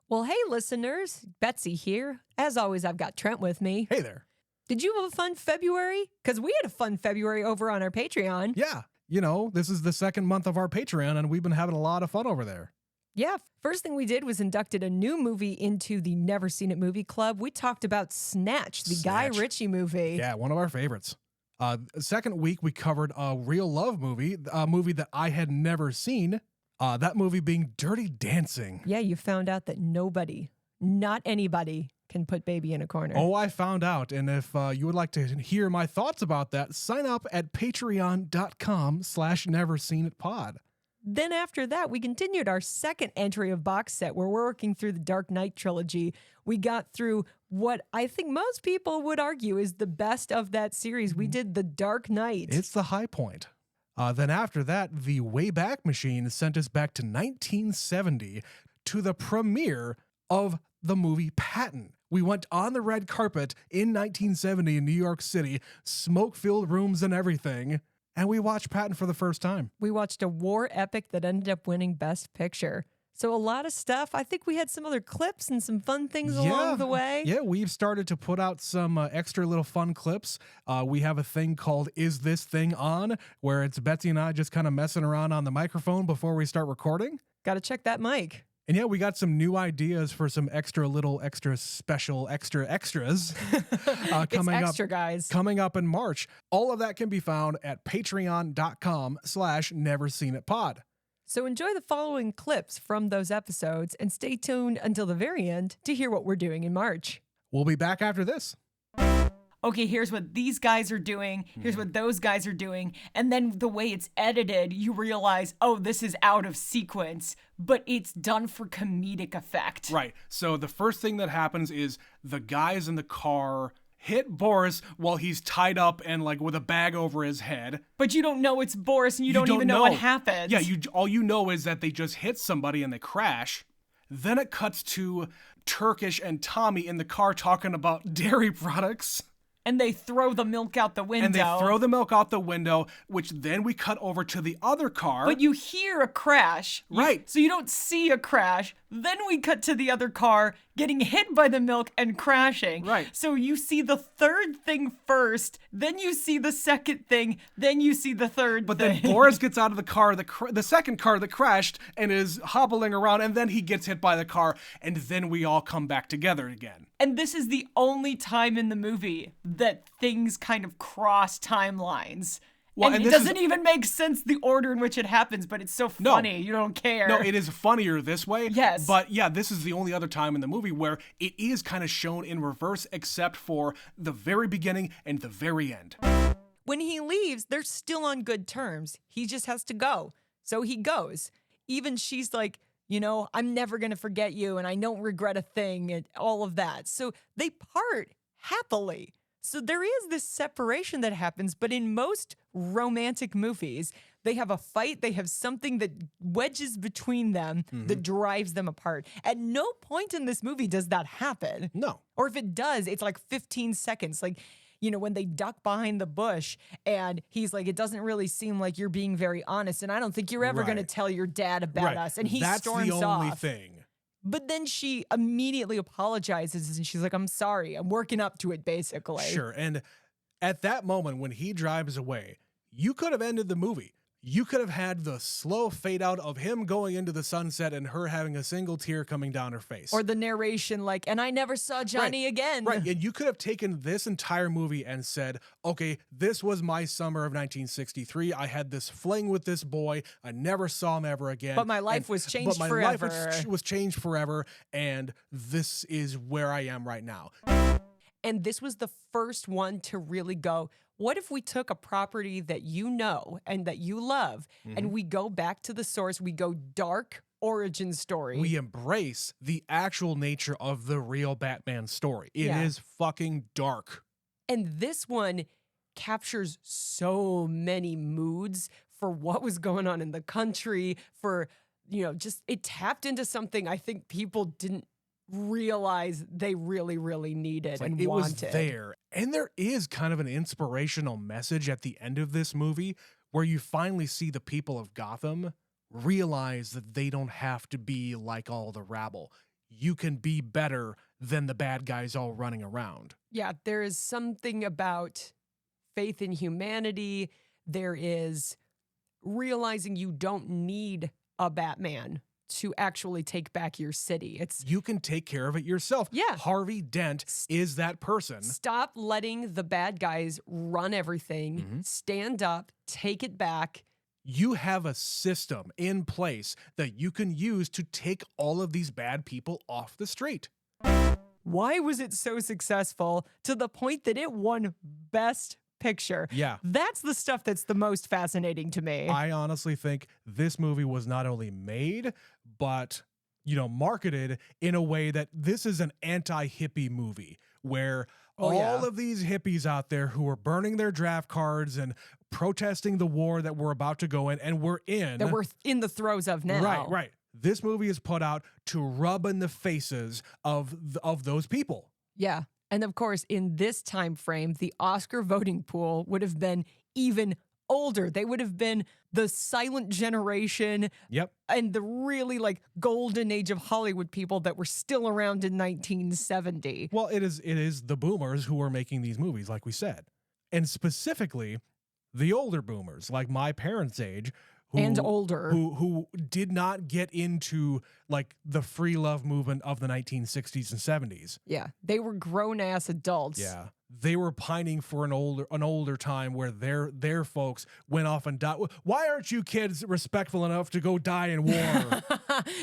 Well, hey, listeners. Betsy here. As always, I've got Trent with me. Hey there. Did you have a fun February? Because we had a fun February over on our Patreon. Yeah, this is the second month of our Patreon, and we've been having a lot of fun over there. Yeah, first thing we did was inducted a new movie into the Never Seen It Movie Club. We talked about Snatch, the Guy Ritchie movie. Yeah, one of our favorites. Second week, we covered a real love movie, a movie that I had never seen. That movie being Dirty Dancing. Yeah, you found out that nobody, not anybody, can put baby in a corner. Oh, I found out. And if you would like to hear my thoughts about that, sign up at patreon.com/neverseenitpod. Then after that, we continued our second entry of box set where we're working through the Dark Knight trilogy. We got through what I think most people would argue is the best of that series. We did The Dark Knight. It's the high point. Then after that, the Wayback Machine sent us back to 1970 to the premiere of the movie Patton. We went on the red carpet in 1970 in New York City, smoke-filled rooms and everything, and we watched Patton for the first time. We watched a war epic that ended up winning Best Picture. So a lot of stuff. I think we had some other clips and some fun things along the way. Yeah, we've started to put out some extra little fun clips. We have a thing called Is This Thing On? Where it's Betsy and I just kind of messing around on the microphone before we start recording. Got to check that mic. And yeah, we got some new ideas for some extra special extras coming it's extra, up, guys. Coming up in March. All of that can be found at patreon.com/neverseenitpod. So enjoy the following clips from those episodes and stay tuned until the very end to hear what we're doing in March. We'll be back after this. Okay, here's what these guys are doing, here's what those guys are doing, and then the way it's edited, you realize, oh, this is out of sequence, but it's done for comedic effect. Right. So the first thing that happens is the guys in the car hit Boris while he's tied up and like with a bag over his head. But you don't know it's Boris and you don't even know what happens. Yeah, all you know is that they just hit somebody and they crash. Then it cuts to Turkish and Tommy in the car talking about dairy products. And they throw the milk out the window. Which then we cut over to the other car. But you hear a crash. Right. So you don't see a crash. Then we cut to the other car getting hit by the milk and crashing. Right. So you see the third thing first, then you see the second thing, then you see the third thing. But then Boris gets out of the car, the second car that crashed, and is hobbling around, and then he gets hit by the car, and then we all come back together again. And this is the only time in the movie that things kind of cross timelines. Well, and it doesn't even make sense the order in which it happens, but it's so funny. You don't care. No, it is funnier this way. Yes. But yeah, this is the only other time in the movie where it is kind of shown in reverse, except for the very beginning and the very end. When he leaves, they're still on good terms. He just has to go. So he goes. Even she's like, I'm never going to forget you and I don't regret a thing and all of that. So they part happily. So there is this separation that happens, but in most romantic movies, they have a fight, they have something that wedges between them that drives them apart. At no point in this movie does that happen. No. Or if it does, it's like 15 seconds. Like, when they duck behind the bush and he's like, it doesn't really seem like you're being very honest. And I don't think you're ever going to tell your dad about us. And he storms off. That's the only thing. But then she immediately apologizes and she's like, I'm sorry. I'm working up to it, basically. Sure. And at that moment when he drives away, you could have ended the movie. You could have had the slow fade out of him going into the sunset and her having a single tear coming down her face. Or the narration like, and I never saw Johnny again. Right. And you could have taken this entire movie and said, okay, this was my summer of 1963. I had this fling with this boy. I never saw him ever again. But my life was changed forever. Was changed forever. And this is where I am right now. And this was the first one to really go, what if we took a property that you know and that you love and we go back to the source, we go dark origin story. We embrace the actual nature of the real Batman story. It is fucking dark. And this one captures so many moods for what was going on in the country, for, just it tapped into something I think people didn't realize they really, really needed and it wanted. Was there. And there is kind of an inspirational message at the end of this movie where you finally see the people of Gotham realize that they don't have to be like all the rabble. you can be better than the bad guys all running around. Yeah, there is something about faith in humanity. There is realizing you don't need a Batman to actually take back your city. It's You can take care of it yourself. Yeah. Harvey Dent is that person. stop letting the bad guys run everything. Stand up, take it back. You have a system in place that you can use to take all of these bad people off the street. Why was it so successful to the point that it won Best Picture? Yeah. That's the stuff that's the most fascinating to me. I honestly think this movie was not only made, but, marketed in a way that this is an anti-hippie movie where all of these hippies out there who are burning their draft cards and protesting the war that we're about to go in, and we're in. that we're in the throes of now. Right. This movie is put out to rub in the faces of those people. Yeah. And of course, in this time frame, the Oscar voting pool would have been even older. They would have been the silent generation Yep. and the really golden age of Hollywood people that were still around in 1970. Well, it is the boomers who are making these movies, like we said. And specifically, the older boomers, like my parents' age, And older. who did not get into the free love movement of the 1960s and 70s. Yeah. They were grown ass adults. Yeah. They were pining for an older time where their folks went off and died. Why aren't you kids respectful enough to go die in war?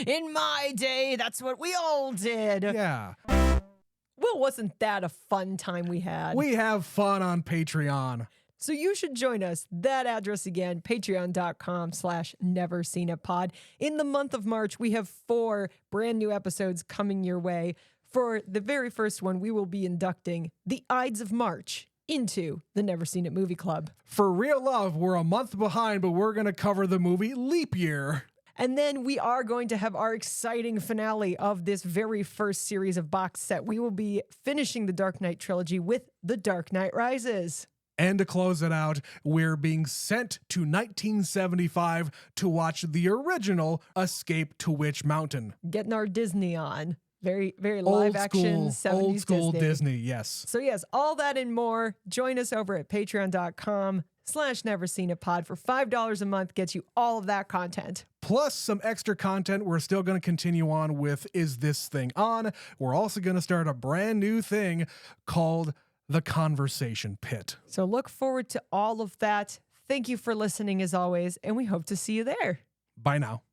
In my day, that's what we all did. Yeah. Well, wasn't that a fun time we had? We have fun on Patreon. So you should join us. That address again, patreon.com/neverseenitpod. In the month of March, we have 4 brand new episodes coming your way. For the very first one, we will be inducting the Ides of March into the Never Seen It Movie Club. For Real Love, we're a month behind, but we're going to cover the movie Leap Year. And then we are going to have our exciting finale of this very first series of box set. We will be finishing the Dark Knight trilogy with The Dark Knight Rises. And to close it out, we're being sent to 1975 to watch the original Escape to Witch Mountain. Getting our Disney on. Very, very live action 70s old school Disney. Disney, yes. So yes, all that and more. Join us over at patreon.com/neverseenitpod for $5 a month. Gets you all of that content. Plus some extra content. We're still going to continue on with Is This Thing On? We're also going to start a brand new thing called The Conversation Pit. So look forward to all of that. Thank you for listening as always, and we hope to see you there. Bye now.